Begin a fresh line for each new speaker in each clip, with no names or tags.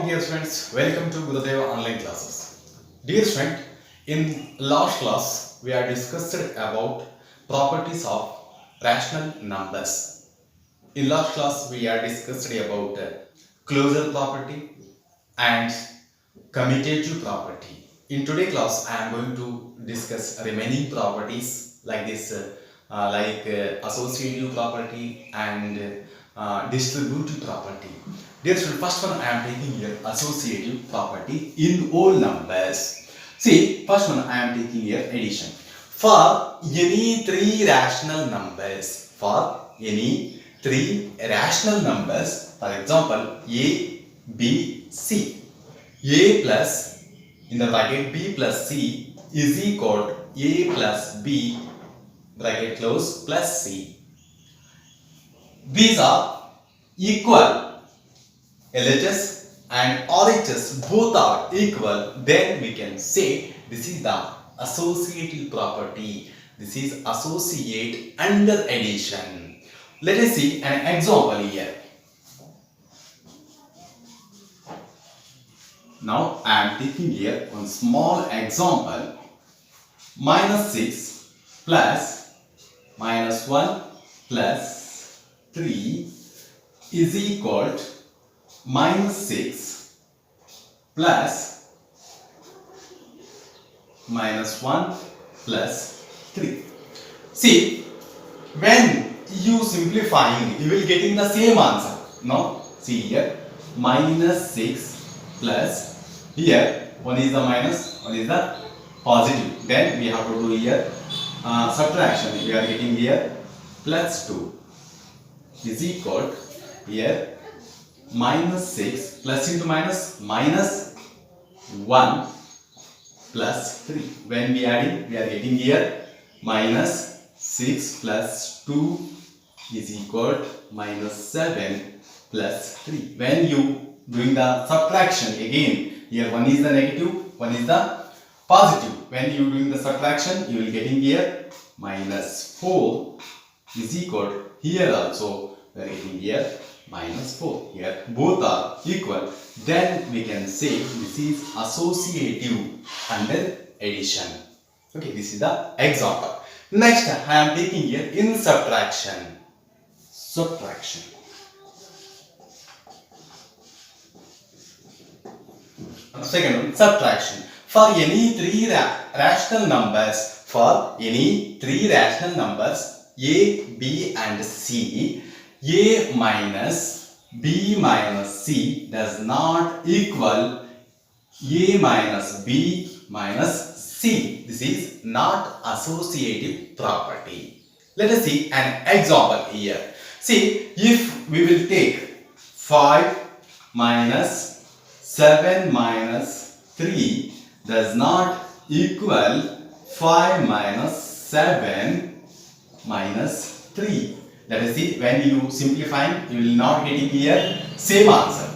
dear friends, welcome to Gurudeva online classes. Dear friend, in last class we are discussed about properties of rational numbers. In last class we are discussed about closure property and commutative property. In today's class I am going to discuss remaining properties like this associative property and distributive property. Dear student, first one I am taking here associative property in all numbers. See, first one I am taking here addition. For any three rational numbers, for example A, B, C, A plus in the bracket B plus C is equal to A plus B bracket close plus C. These are equal. LHS and RHS both are equal, then we can say this is the associative property. This is associate under addition. Let us see an example here. Now I am taking here one small example. Minus 6 plus minus 1 plus 3 is equal to minus 6 plus minus 1 plus 3. See, when you simplifying, you will getting the same answer. Now, see here, minus 6 plus, here, one is the minus, one is the positive. Then we have to do here subtraction. We are getting here plus 2 is equal to here minus 6 plus into minus 1 plus 3. When we add it, we are getting here minus 6 plus 2 is equal to minus 7 plus 3. When you doing the subtraction again, here one is the negative, one is the positive. When you doing the subtraction, you will getting here minus 4 is equal to here also we are getting here minus 4. Here both are equal, then we can say this is associative under addition. Okay, this is the example. Next I am taking here in subtraction. Second one, subtraction. For any three rational numbers, A, B and C, A minus B minus C does not equal A minus B minus C. This is not associative property. Let us see an example here. See, if we will take 5 minus 7 minus 3 does not equal 5 minus 7 minus 3. Let us see, when you simplify, you will not getting here same answer.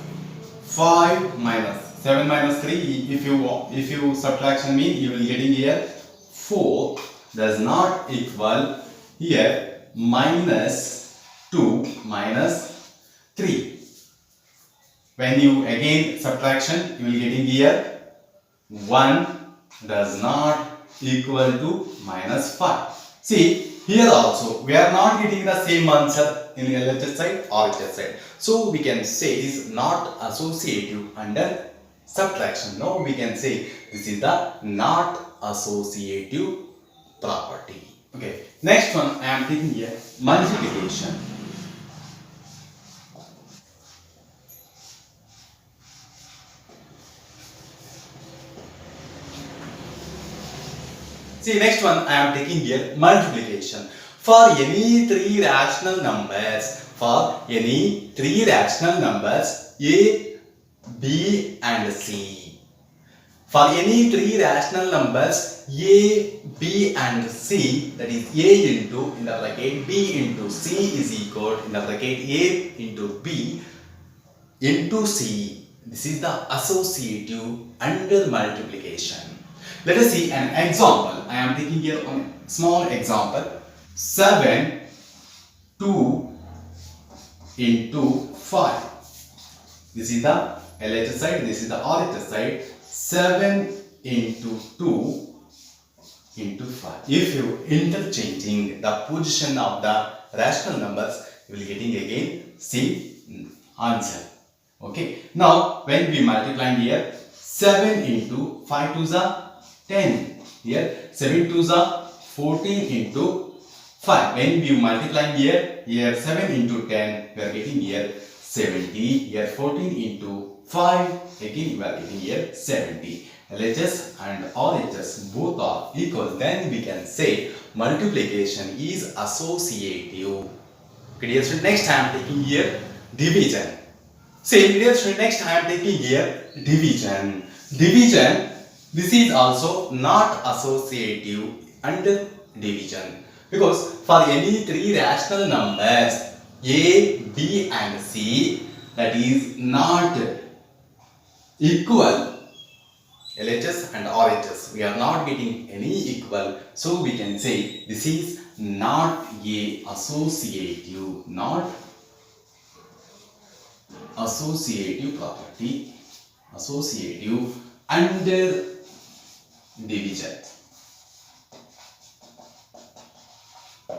5 minus 7 minus 3, if you subtraction mean, you will getting here 4 does not equal here minus 2 minus 3. When you again subtraction, you will getting here 1 does not equal to minus 5. See, here also we are not getting the same answer in the LHS side or RHS side. So we can say this is not associative under subtraction. Now we can say this is the not associative property. Okay. Next one I am taking here multiplication. See, next one I am taking here multiplication. For any three rational numbers, A, B and C. For any three rational numbers A, B and C, that is A into in the bracket B into C is equal in the bracket A into B into C. This is the associative under multiplication. Let us see an example. I am taking here a small example. 7 2 into 5. This is the LHS side, this is the RHS side. 7 into 2 into 5. If you interchanging the position of the rational numbers, you will getting again same answer. Okay. Now when we multiply here, 7 into 5 to the 10. Here 7 to the 14 into 5. When we multiply here 7 into 10, we are getting here 70. Here 14 into 5, again we are getting here 70. LHS and RHS both are equal. Then we can say multiplication is associative. Okay, dear student, next I am taking here division. See, dear student, next I am taking here division. Division, this is also not associative under division, because for any three rational numbers A, B and C, that is not equal, LHS and RHS, we are not getting any equal, so we can say this is not a associative, not associative property, associative under division.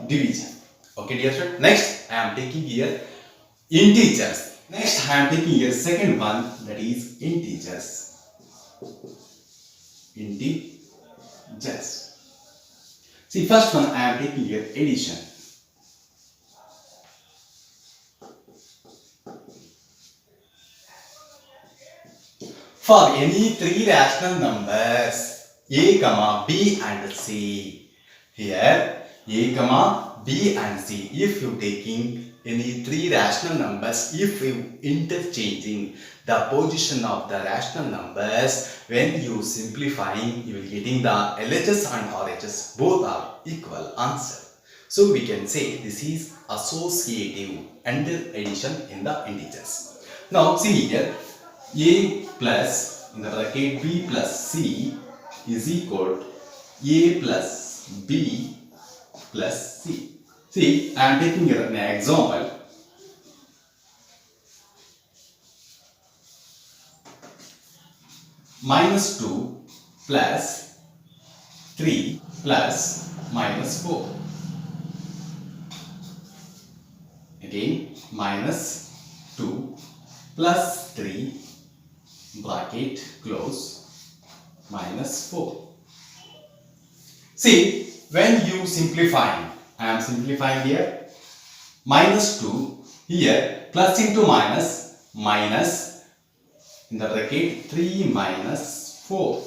Division. Okay, dear student. Next, I am taking here integers. Next, I am taking here second one, that is integers. Integers. See, first one I am taking here addition. For any three rational numbers A, B and C, here A, B and C, if you taking any three rational numbers, if you interchanging the position of the rational numbers, when you simplifying, you will getting the LHS and RHS both are equal answer. So we can say this is associative under addition in the integers. Now see here, A plus in the bracket B plus C is equal to A plus B plus C. See, I am taking here an example. Minus 2 plus 3 plus minus 4. Again, minus 2 plus 3 bracket close minus 4. See, when you simplifying, I am simplifying here, minus 2 here, plus into minus, minus in the bracket 3 minus 4.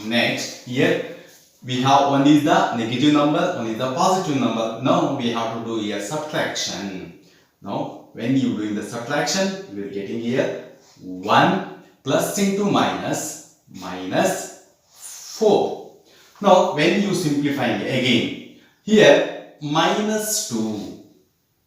Next here we have one is the negative number, one is the positive number. Now we have to do here subtraction. Now when you doing the subtraction, you will getting here 1 plus into minus, minus 4. Now when you simplifying again, here minus 2.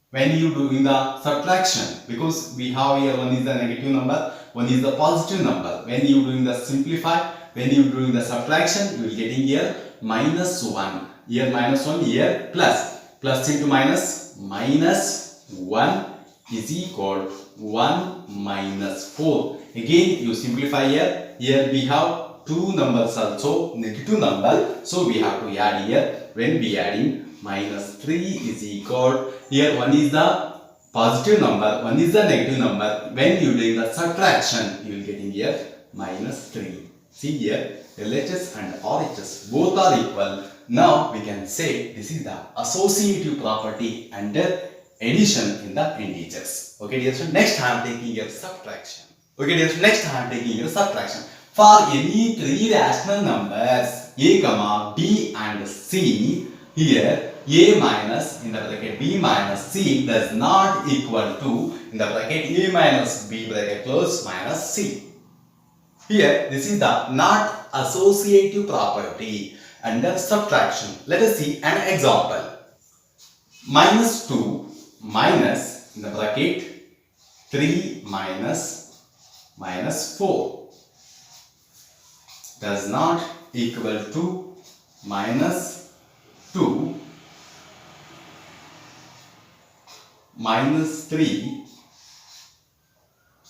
When you doing the subtraction, because we have here one is the negative number, one is the positive number. When you doing the simplify, when you doing the subtraction, you will getting here minus 1. Here minus 1, here plus. Plus into minus, minus 1 is equal to 1 minus 4. Again you simplify here. Here we have two numbers also negative number. So we have to add here. When we adding, minus 3 is equal, here one is the positive number, one is the negative number. When you do the subtraction, you will getting here minus 3. See here, LHS and RHS both are equal. Now we can say this is the associative property under addition in the integers. Okay, dear students, next I am taking here subtraction. Okay, dear students, next I am taking here subtraction. For any three rational numbers A, B and C, here A minus in the bracket B minus C does not equal to in the bracket A minus B bracket close minus C. Here this is the not associative property under subtraction. Let us see an example. Minus 2 minus in the bracket 3 minus minus 4 does not equal to minus 2 minus 3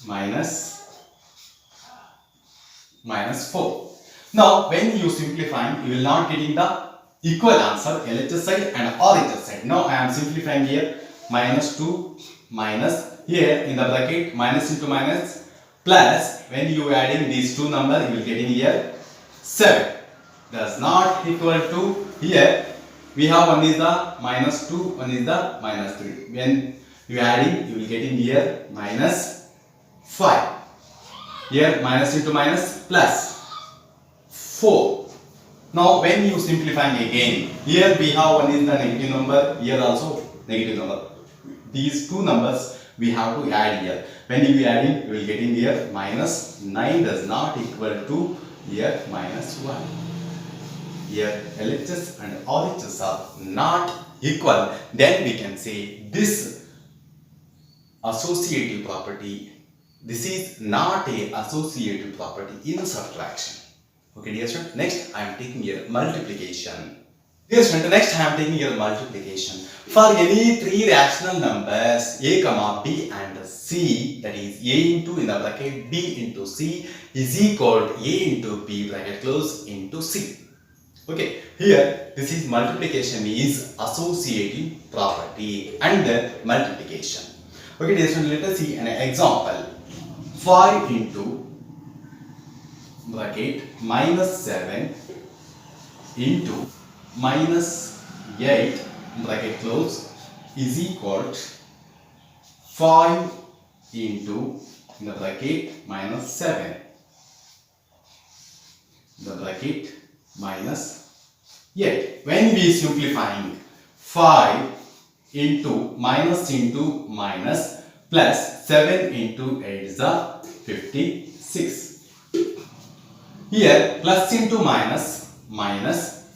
minus minus 4. Now when you simplify, you will not getting the equal answer LHS side and RHS side. Now I am simplifying here minus 2 minus here in the bracket minus into minus plus when you adding these two numbers you will getting here 7 does not equal to here we have one is the minus 2 one is the minus 3 when you adding you will getting here minus 5 here minus into minus plus 4. Now when you simplifying again here we have one is the negative number here also negative number these two numbers we have to add here. When you adding you will getting here minus 9 does not equal to here minus 1. Here LHS and RHS are not equal, then we can say this associative property, this is not a associative property in subtraction. Okay dear student, next I am taking here multiplication. Dear student, next I am taking here multiplication. For any three rational numbers a comma b and c, that is a into in the bracket b into c is equal to a into b bracket close into c. Okay, here this is multiplication is associative property and multiplication. Okay dear student, let us see an example. 5 into bracket minus 7 into minus 8 bracket close is equal to 5 into the bracket minus 7 the bracket minus 8. When we simplifying 5 into minus plus 7 into 8 is the 56. Here plus into minus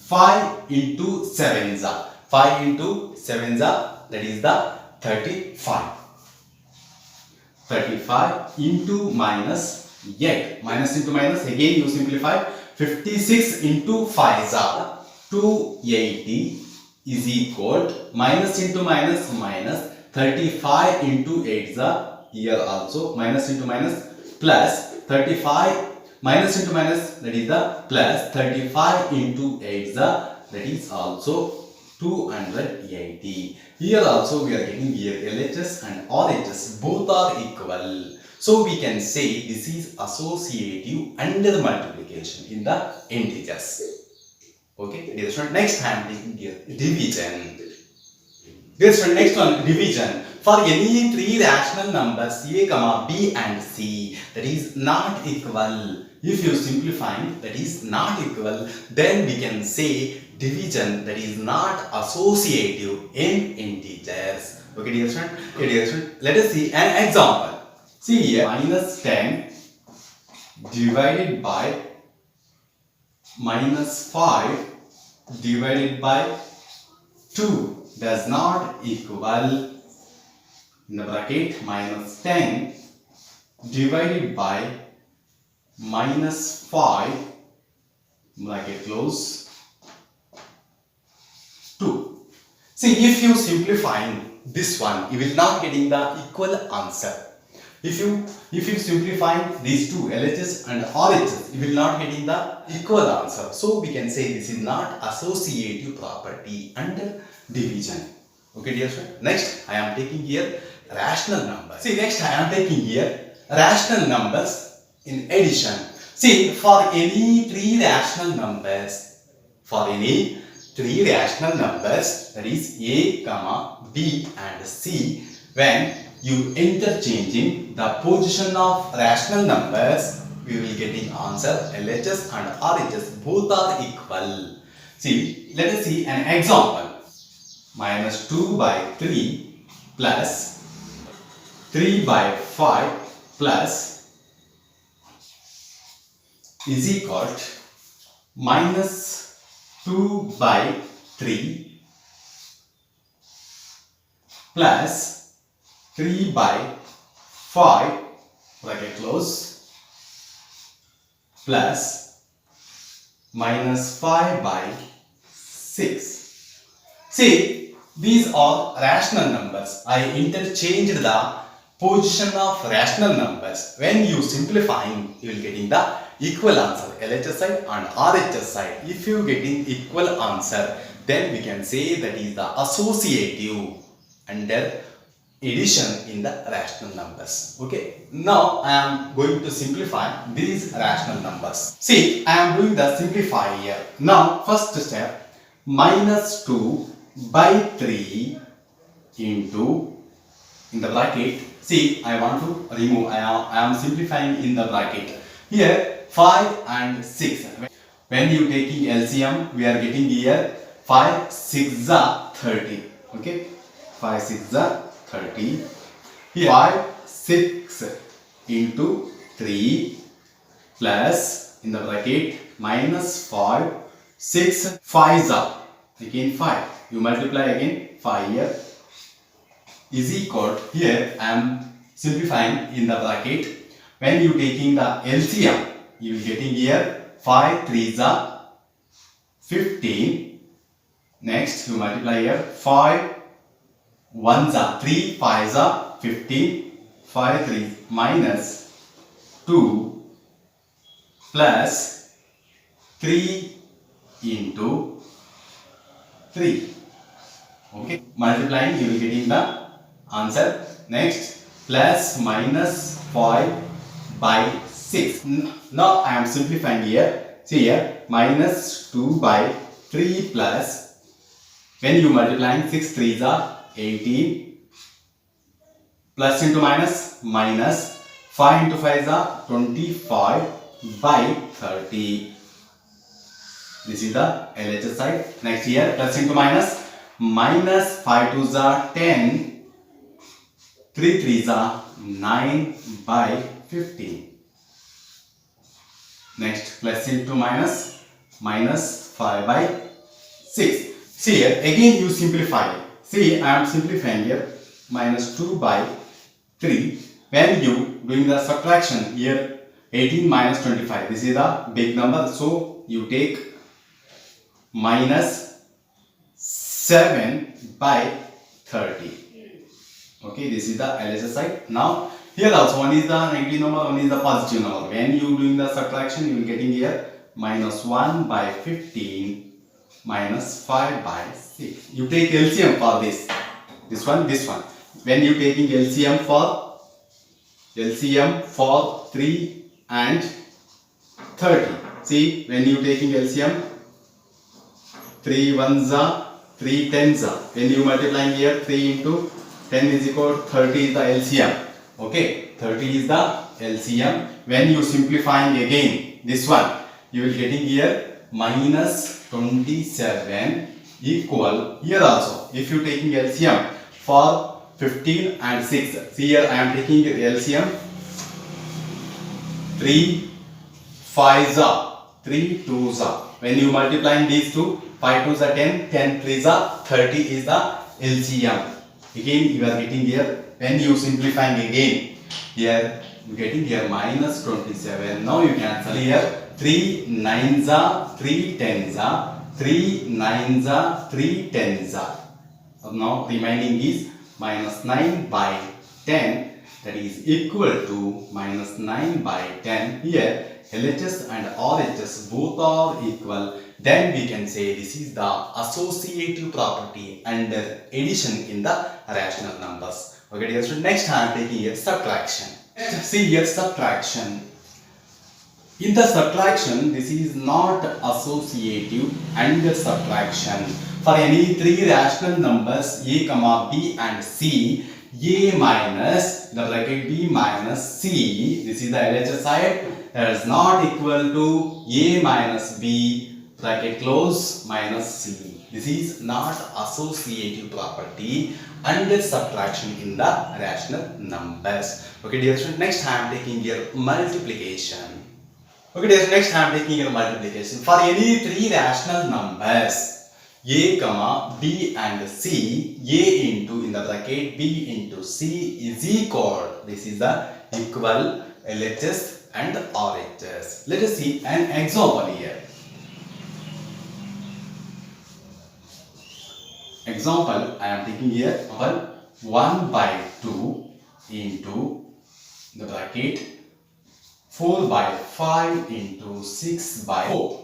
5 into 7 is the 5 into 7 is that is the 35. 35 into minus 8 minus into minus again you simplify 56 into 5 is 280 is equal to minus into minus 35 into 8 is here also minus into minus plus 35 minus into minus that is the plus 35 into 8 is that is also 280. Here also we are getting here LHS and RHS both are equal. So we can say this is associative under multiplication in the integers. Okay, dear student, next I am taking here division. Dear student, next one division. For any three rational numbers a comma b and c that is not equal, if you simplifying that is not equal, then we can say division that is not associative in integers. Okay dear student, let us see an example. See here minus 10 divided by minus 5 divided by 2 does not equal in the bracket minus 10 divided by minus 5 bracket close 2. See, if you simplifying this one, you will not getting the equal answer. If you simplify these two LHS and RHS, you will not getting the equal answer. So we can say this is not associative property under division. Okay dear student. Next I am taking here rational numbers. See, next I am taking here rational numbers in addition. See, for any three rational numbers, that is a comma b and c, when you interchanging the position of rational numbers, we will getting answer LHS and RHS both are equal. See, let us see an example. Minus 2 by 3 plus 3 by 5 plus is equal to minus 2 by 3 plus 3 by 5 bracket close plus minus 5 by 6. See, these are rational numbers. I interchanged the position of rational numbers. When you simplifying, you will getting the equal answer, LHS side and RHS side. If you getting equal answer, then we can say that is the associative under addition in the rational numbers. Okay, now I am going to simplify these rational numbers. See, I am doing the simplify here. Now first step, minus 2 by 3 into, in the bracket, see, I want to remove, I am simplifying in the bracket. Here 5 and 6. When you taking LCM, we are getting here 5 6 are 30. Okay, 5 6 are 30. Here 5 6 into 3 plus, in the bracket, minus 5 6 5 are again 5. You multiply again 5 here is equal, here I am simplifying in the bracket. When you taking the LCM, you will getting here 5 3s are 15. Next you multiply here 5 1s are 3 5s are 15. 5 3 minus 2 plus 3 into 3. Okay, multiplying, you will getting the answer. Next, plus minus 5 by 6. Now I am simplifying here. See here, minus 2 by 3 plus, when you multiplying 6 3s are 18, plus into minus, minus 5 into 5s are 25 by 30. This is the LHS side. Next here, plus into minus, minus 5 2s are 10, 3 3s are 9 by 15. Next, plus into minus, minus 5 by 6. See here, again you simplify. See, I am simplifying here, minus 2 by 3. When you doing the subtraction here, 18 minus 25, this is the big number, so you take minus 7 by 30. Okay, this is the LHS side. Now here also one is the negative number, one is the positive number. When you doing the subtraction, you will getting here minus 1 by 15 minus 5 by 6. You take LCM for this one. When you taking LCM for 3 and 30. See, when you taking LCM, 3 1s are 3 10s are. When you multiplying here, 3 into 10 is equal to 30 is the LCM. Okay, 30 is the LCM. When you simplifying again this one, you will getting here minus 27 equal, here also if you taking LCM for 15 and 6. See here I am taking LCM, 3 5s are 3 2s are. When you multiplying these two, 5 2s are 10, 10 3s are 30 is the LCM. Again you are getting here, when you simplifying again, here you getting here minus 27. Now you cancel here, 3 9s are 3 10s are, 3 9s are 3 10s are. So now remaining is minus 9 by 10, that is equal to minus 9 by 10. Here LHS and RHS both are equal. Then we can say this is the associative property under addition in the rational numbers. Okay, dear students, next I am taking here subtraction. See here subtraction. In the subtraction, this is not associative under subtraction. For any three rational numbers a, b and c, a minus the bracket b minus c, this is the LHS side, that is not equal to a minus b bracket close minus c. This is not associative property under subtraction in the rational numbers. Okay, dear students, next I am taking here multiplication. Okay, dear students, next I am taking here multiplication. For any three rational numbers a, b and c, a into in the bracket b into c is equal. This is the equal LHS and RHS. Let us see an example here. Example, I am taking here 1 by 2 into the bracket 4 by 5 into 6 by 4.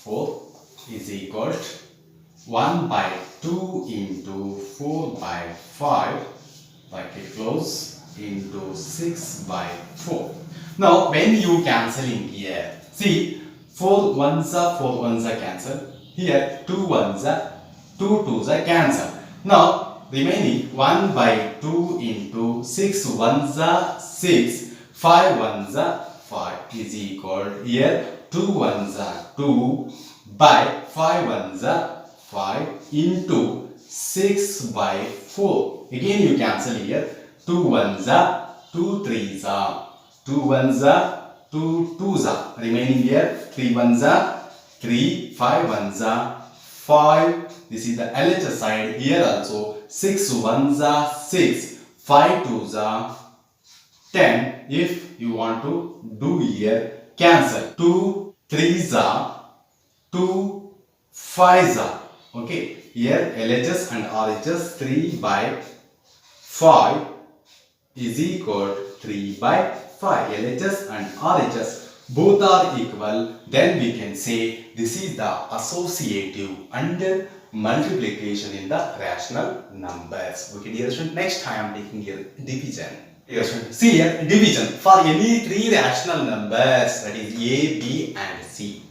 4 is equal to 1 by 2 into 4 by 5, bracket close, into 6 by 4. Now when you cancelling here, see 4 ones are 4 ones are cancel. Here 2 ones are 2 twos are cancel. Now remaining 1 by 2 into 6 ones are 6, 5 ones are 5 is equal here 2 ones are 2 by 5 ones are 5 into 6 by 4. Again you cancel here 2 ones are 2 threes are 2 ones are 2 twos are remaining here 3 ones are 3, 5 ones are 5. This is the LHS side. Here also 6 ones are 6, 5 twos are 10. If you want to do here, cancel 2 threes are 2 5s are. Okay, here LHS and RHS 3 by 5 is equal to 3 by 5. LHS and RHS both are equal, then we can say this is the associative and multiplication in the rational numbers. Okay, dear student, next I am taking here division. Dear student, see here division for any three rational numbers, that is A, B and C.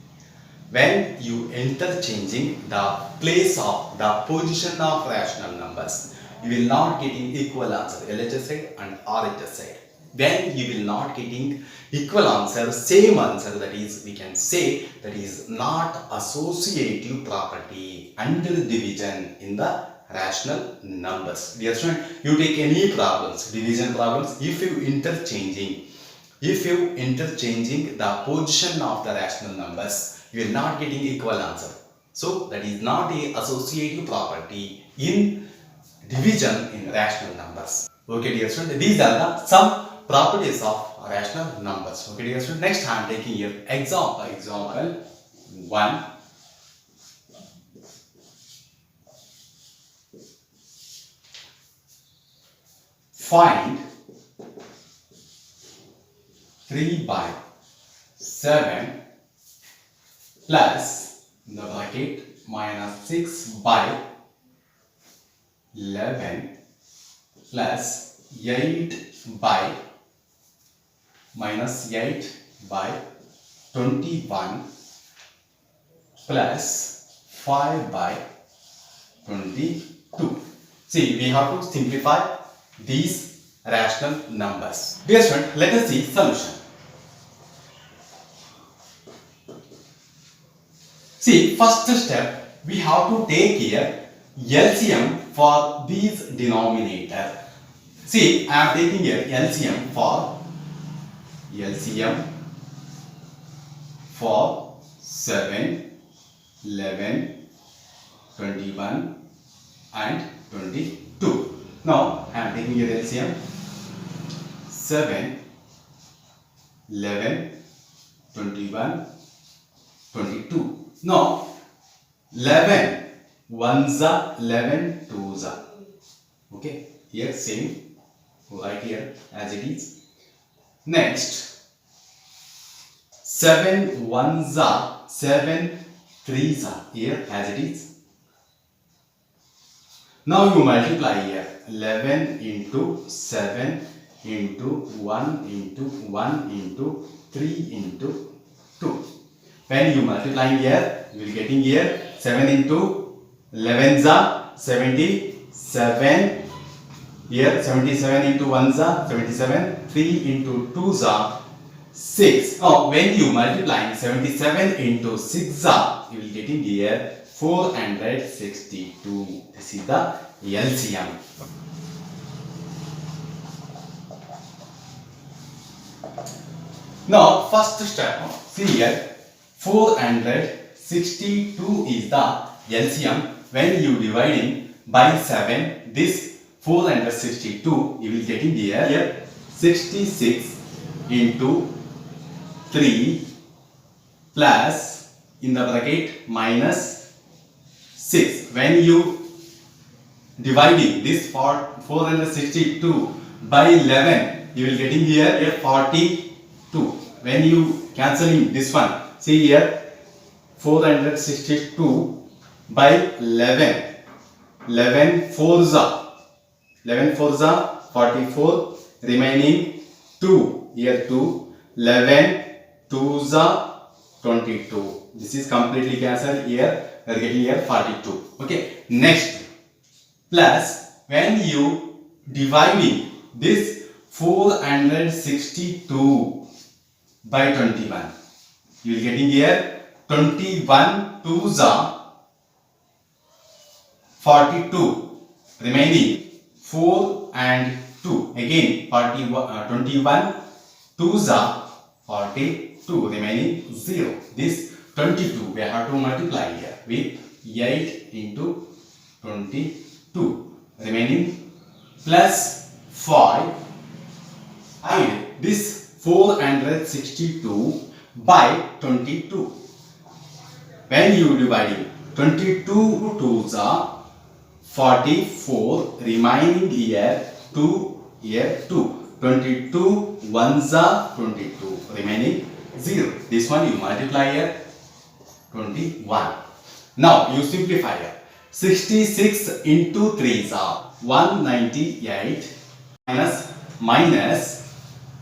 When you interchanging the place of the position of rational numbers, you will not getting equal answer, LHS side and RHS side. When you will not getting equal answer, same answer, that is we can say that is not associative property under division in the rational numbers. Dear student, you take any problems, division problems, if you interchanging the position of the rational numbers, you will not getting equal answer. So that is not a associative property in division in rational numbers. Okay, dear student, these are the some properties of rational numbers. Okay, dear student, next I am taking here example 1. Find 3 by 7 plus in the bracket minus 6 by 11 plus 8 by minus 8 by 21 plus 5 by 22. See, we have to simplify these rational numbers. Dear student, let us see solution. See, first step, we have to take here LCM for these denominator. See, I am taking here LCM for 7, 11, 21 and 22. Now, I am taking here LCM 7, 11, 21, 22. Now, 11 ones are 11 twos are. Okay, here same, right here as it is. Next, 7 ones are 7 threes are here as it is. Now you multiply here 11 into 7 into 1 into 1 into 3 into 2. When you multiply here, you will getting here 7 into 11s are 77. Here 77 into 1s are 77. 3 into 2s are 6. Now when you multiply 77 into 6 are, you will getting here 462. This is the LCM. Now first step, see here 462 is the LCM. When you dividing by 7, this 462, you will getting here 66 into 3 plus in the bracket minus 6. When you dividing this 462 by 11, you will getting here a 42. When you cancelling this one, see here 462 by 11. 11 fours are 11 fours are 44. Remaining 2 here 2. 11 twos are 22. This is completely cancelled here. We are getting here 42. Okay. Next, plus when you dividing this 462 by 21, you will getting here 21 twos are 42. Remaining 4 and 2. Again 21 twos are 42. Remaining 0. This 22 we have to multiply here with 8 into 22. Remaining plus 5. Add this 462 by 22. When you dividing 22 twos are 44. Remaining here 2 here 2. 22 ones are 22. Remaining 0. This one you multiply here 21. Now you simplify here. 66 into 3 are 198 minus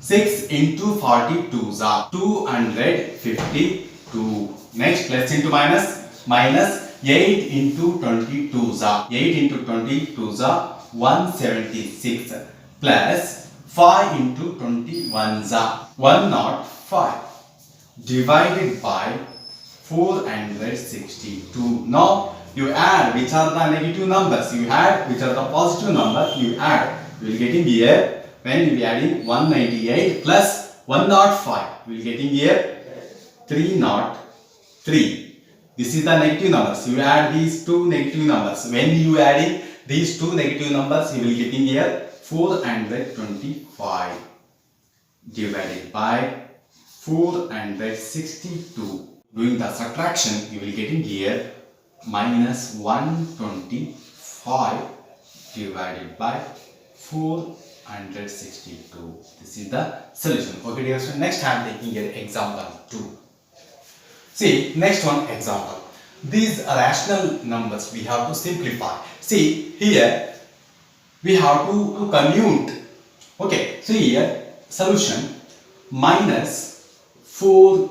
6 into 42 are 252. Next, plus into minus 8 into 22 are 8 into 22 are 176 plus 5 into 21 are 105 divided by 462. Now you add which are the negative numbers, you add which are the positive numbers, you add. You will getting here when you will adding 198 plus 105. You will getting here 303. This is the negative numbers. You add these two negative numbers. When you adding these two negative numbers, you will getting here 425 divided by 462. Doing the subtraction, you will getting here minus 125 divided by 462. This is the solution. Okay, dear students. Next, I am taking here example 2. See, next one example. These rational numbers we have to simplify. See, here we have to commute. Okay, so here solution minus 4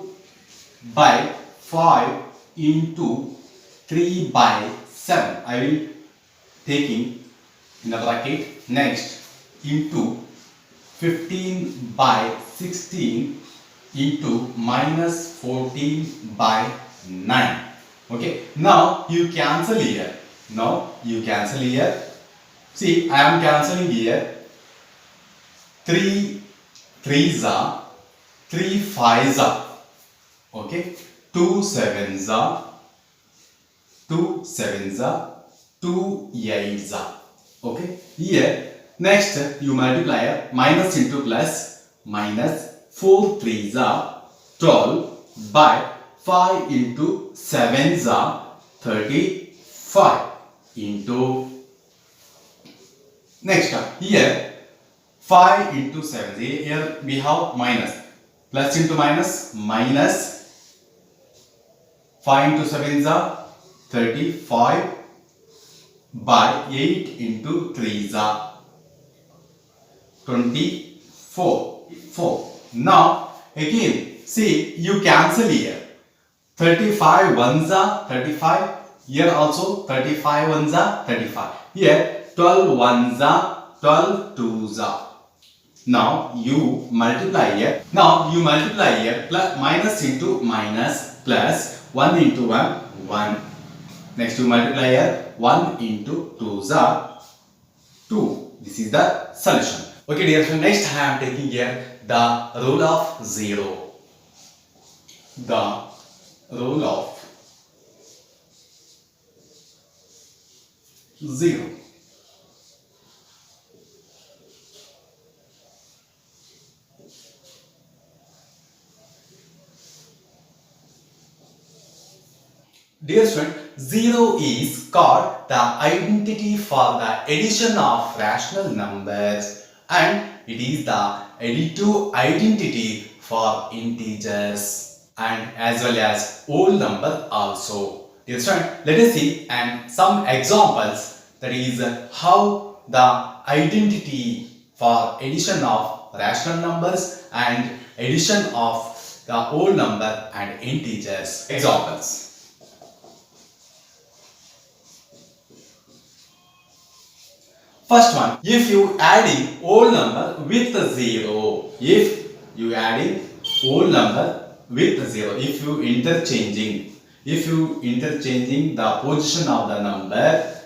by 5 into 3 by 7. I will taking in the bracket. Next, into 15 by 16 into minus 14 by 9. Okay, now you cancel here. See, I am cancelling here. 3 3s are 3 5s are. Okay, 2 7s are 2 7s are 2 8s are. Okay, here next you multiply minus into plus minus 4 3s are 12 by 5 into 7s are 35 into next here 5 into 7. Here we have minus plus into minus 5 into 7s are 35 by 8 into 3s are 24. Now again see you cancel here. 35 ones are 35. Here also 35 ones are 35. Here 12 ones are 12 twos are. Now you multiply here. Plus minus into minus plus 1 into 1 1. Next you multiply here 1 into 2s are 2. This is the solution. Okay dear friends, next I am taking here the rule of 0. The rule of 0. Dear student, 0 is called the identity for the addition of rational numbers and it is the additive identity for integers and as well as whole number also. Dear student, let us see and some examples, that is how the identity for addition of rational numbers and addition of the whole number and integers. Examples. First one, if you adding whole number with 0, if you adding whole number with 0, if you interchanging the position of the number,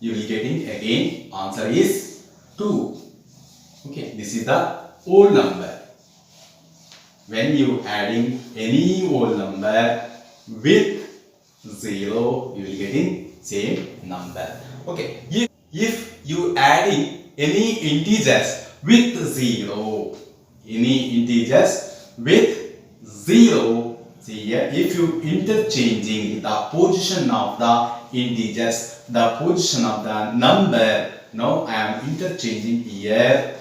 you will getting again answer is 2. Okay, this is the whole number. When you adding any whole number with 0, you will getting same number. Okay, if you adding any integers with 0, see here, if you interchanging the position of the integers, the position of the number, now I am interchanging here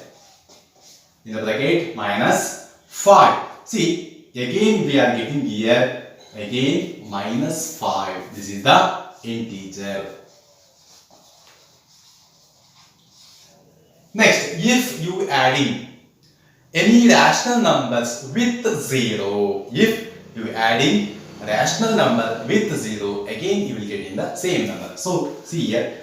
in the bracket minus 5. See, again we are getting here again minus 5. This is the integer. Next, if you adding any rational numbers with 0, if you adding rational number with 0, again you will get in the same number. So, see here,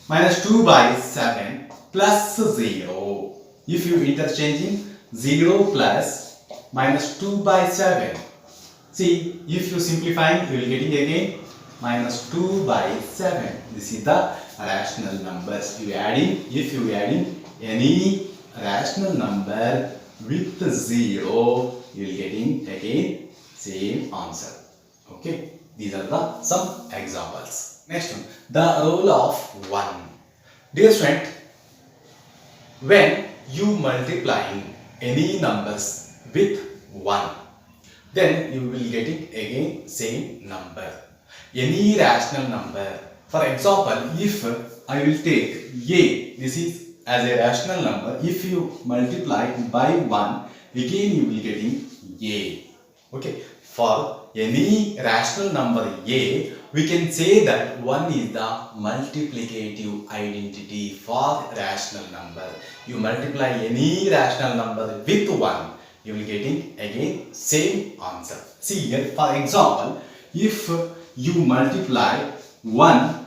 minus 2 by 7 plus 0. If you interchanging 0 plus minus 2 by 7. See, if you simplifying, you will getting again minus 2 by 7. This is the rational numbers. If you adding any rational number with 0, you will getting again same answer. Okay, these are the some examples. Next one, the role of 1. Dear student, when you multiplying any numbers with 1, then you will getting again same number. Any rational number. For example, if I will take a, this is as a rational number, if you multiply by 1, again you will getting a. Okay, for any rational number a, we can say that 1 is the multiplicative identity for rational number. You multiply any rational number with 1, you will getting again same answer. See here, for example, if you multiply 1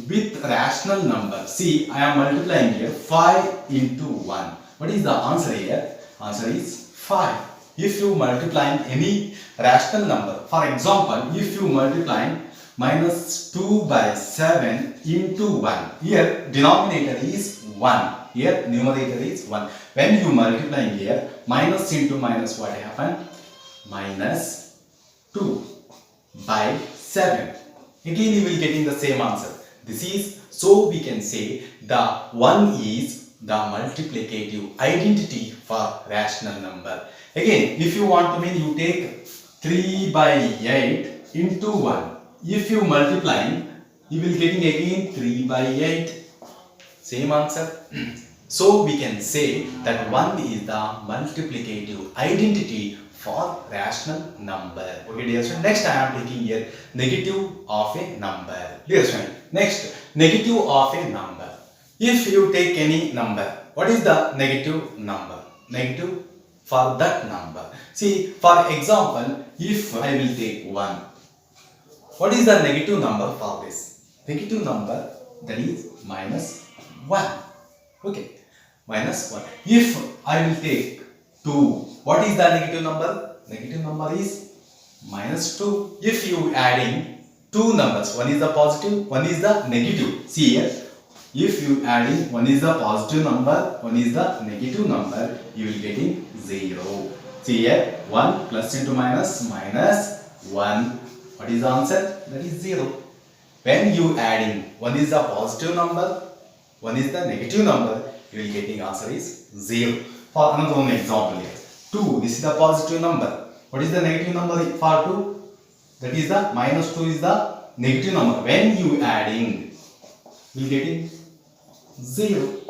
with rational number, see, I am multiplying here 5 into 1. What is the answer here? Answer is 5. If you multiplying any rational number, for example, if you multiplying minus 2 by 7 into 1, here denominator is 1, here numerator is 1. When you multiplying here, minus into minus, what happened? Minus 2 by 7. Again you will getting the same answer. This is, so we can say the 1 is the multiplicative identity for rational number. Again, if you want to mean, you take 3 by 8 into 1. If you multiplying, you will getting again 3 by 8. Same answer. So we can say that 1 is the multiplicative identity for rational number. Okay, dear student, next I am taking here negative of a number. Dear student, next negative of a number. If you take any number, what is the negative number? Negative for that number. See, for example, if I will take 1, what is the negative number for this? Negative number, that is minus 1. Okay, minus 1. If I will take 2, what is the negative number? Negative number is minus 2. If you adding two numbers, one is the positive, one is the negative. See here, if you adding one is the positive number, one is the negative number, you will getting 0. See here, 1 plus into minus, minus 1. What is the answer? That is 0. When you adding, one is the positive number, one is the negative number, you will getting answer is 0. For another one example here, 2, this is the positive number. What is the negative number for 2? That is the minus 2 is the negative number. When you adding, you will getting 0.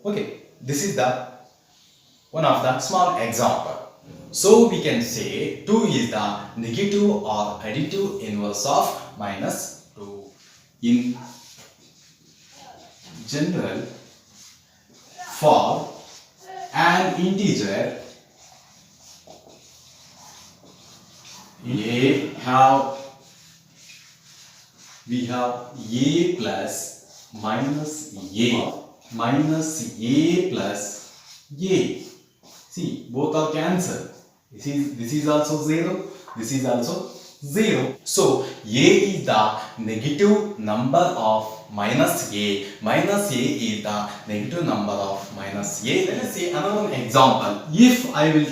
Okay, this is the one of the small example. So we can say 2 is the negative or additive inverse of minus 2. In general, for an integer, we have a plus minus a plus a. See, both are cancelled. This is also 0. This is also 0. So, a is the negative number of minus a. Minus a is the negative number of minus a. Let us see another example. If I will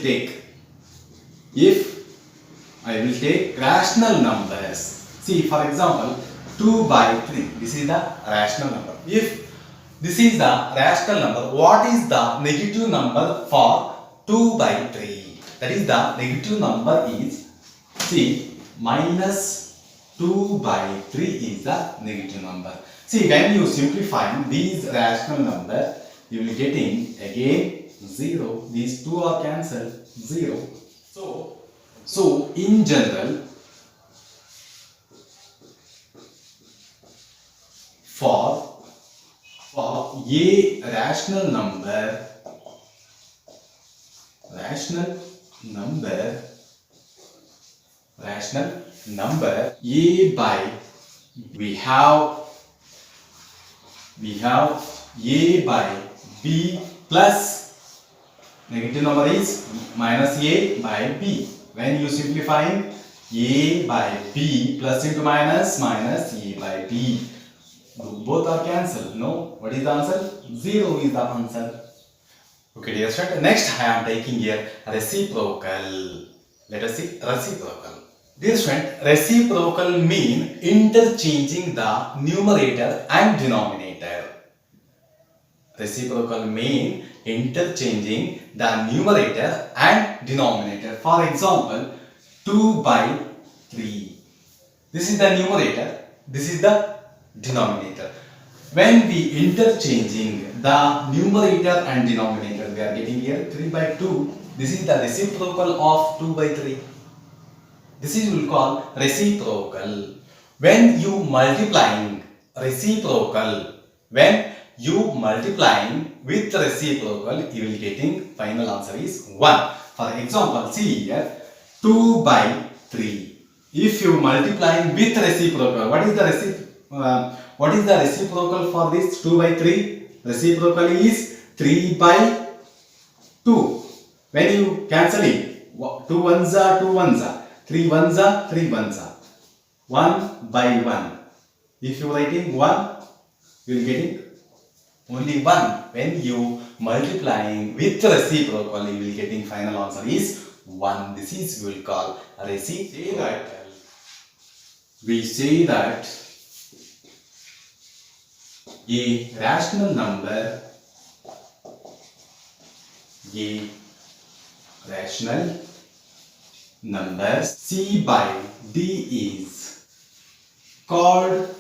take rational numbers. See, for example, 2 by 3. This is the rational number. If this is the rational number, what is the negative number for 2 by 3? That is the negative number is, see, minus 2 by 3 is the negative number. See, when you simplify these rational number, you will getting again 0. These two are cancelled, 0. So in general, for a rational number a by, we have a by b plus negative number is minus a by b. When you simplify a by b plus into minus a by b, both are cancelled. No, what is the answer? 0 is the answer. Okay, dear student. Next, I am taking here reciprocal. Let us see reciprocal. Dear student, reciprocal mean interchanging the numerator and denominator. Reciprocal mean interchanging the numerator and denominator. For example, 2 by 3. This is the numerator. This is the denominator. When we interchanging the numerator and denominator, we are getting here 3 by 2. This is the reciprocal of 2 by 3. This is we will call reciprocal. When you multiplying with reciprocal, you will getting final answer is 1. For example, see here 2 by 3. If you multiplying with reciprocal, what is the reciprocal for this 2 by 3? Reciprocal is 3 by 2. When you cancel it, 2 ones are 2 ones are, 3 ones are 3 ones are, 1 by 1. If you writing 1, you will getting only 1. When you multiplying with reciprocal, you will getting final answer is 1. This is we will call reciprocal. We say that a rational number C by D is called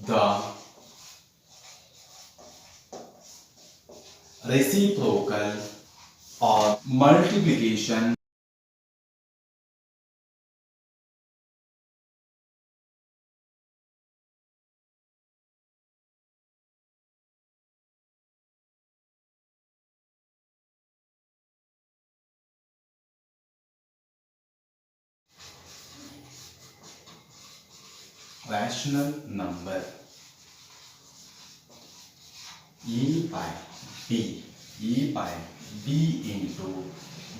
the reciprocal or multiplication rational number E by B into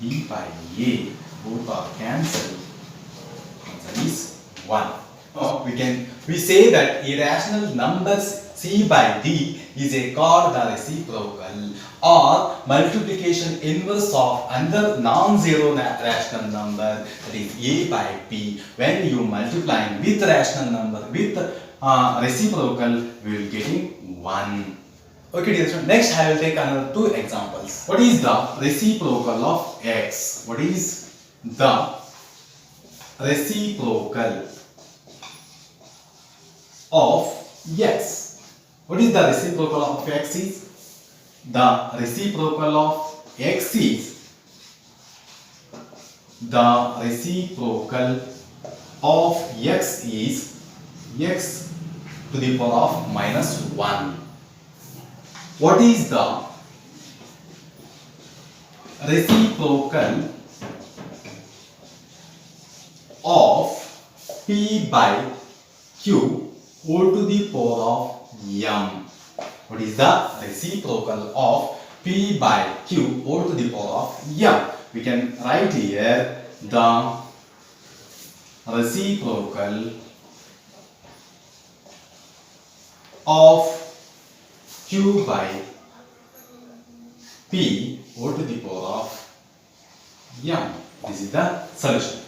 B by A, both are cancelled. Answer is 1. Now we say that irrational numbers C by D is called the reciprocal or multiplication inverse of another non-zero rational number, that is A by B. When you multiplying with rational number with reciprocal, we will getting 1. Okay, dear student. Next, I will take another 2 examples. What is the reciprocal of x? What is the reciprocal of x? What is the reciprocal of x is? The reciprocal of x is the reciprocal of x is x to the power of minus 1. What is the reciprocal of p by q all to the power of m? What is the reciprocal of p by q all to the power of m? We can write here the reciprocal of q by p all to the power of m. This is the solution.